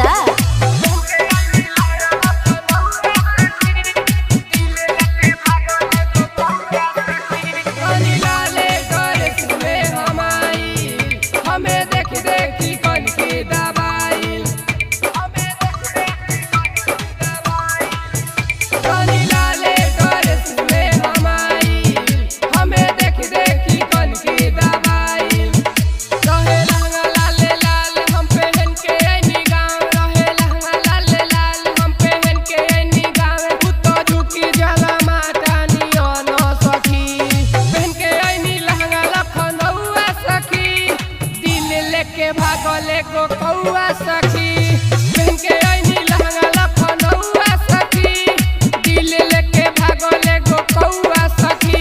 बाजार। हमें देख देखी कन की दवाई लाले ड्रेस में हमारी हमें देख देखी कन की दवाई रहे लहंगा लाले लाल हम पहन के ऐनी गाँव रहे लहंगा लाले लाल हम पहन के ऐनी गाँव कुत्तो झुकी जला माता नियन सखी पहन के ऐनी लहंगा लखनऊआ सखी दिल लेके भागल एगो कौआ सखी पहन के ऐनी लहंगा लखनऊआ सखी दिल लेके भागल एगो कौआ सखी।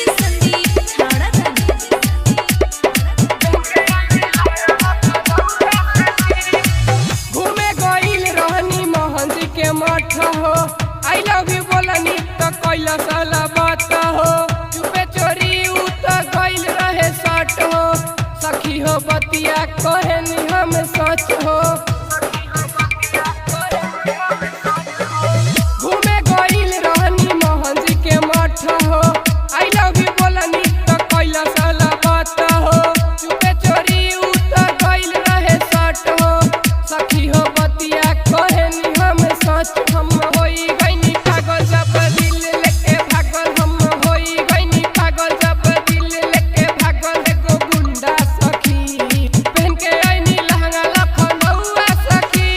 संदीप घूमे गइल रहनी मोहन जी के मठ हो आई लव यू बोलनी तो कैला साला बात हो चुपे चोरी उ तो गइल रहे सट हो सखी हो बतिया कहनी हम सच हो घूमे गइल रहनी मोहन जी के मठ हो आई लव यू बोलनी तो कैला साला बात हो चुपे चोरी उ तो गइल रहे सट हो सखी हो बतिया कहनी हम सच हम होई गइनी पागल जब दिल लेके भागल हम होई गइनी पागल जब दिल लेके भागल एगो गुंडा सखी पहन के आईनी लहंगा लखनऊआ सखी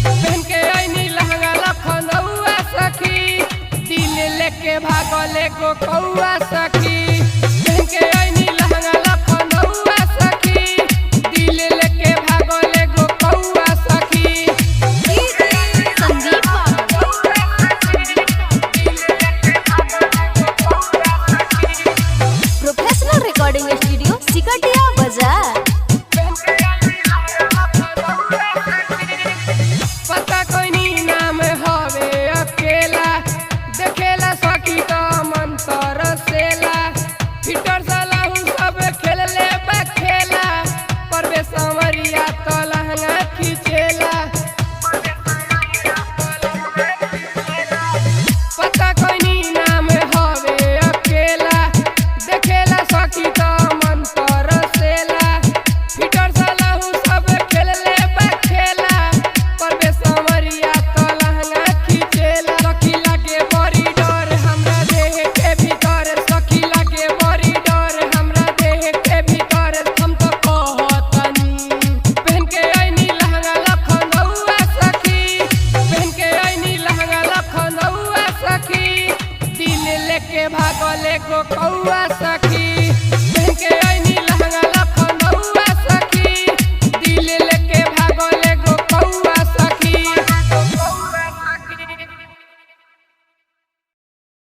पहन के आईनी लहंगा लखनऊआ सखी दिल लेके भागल एगो कौआ सखी पहन के आईनी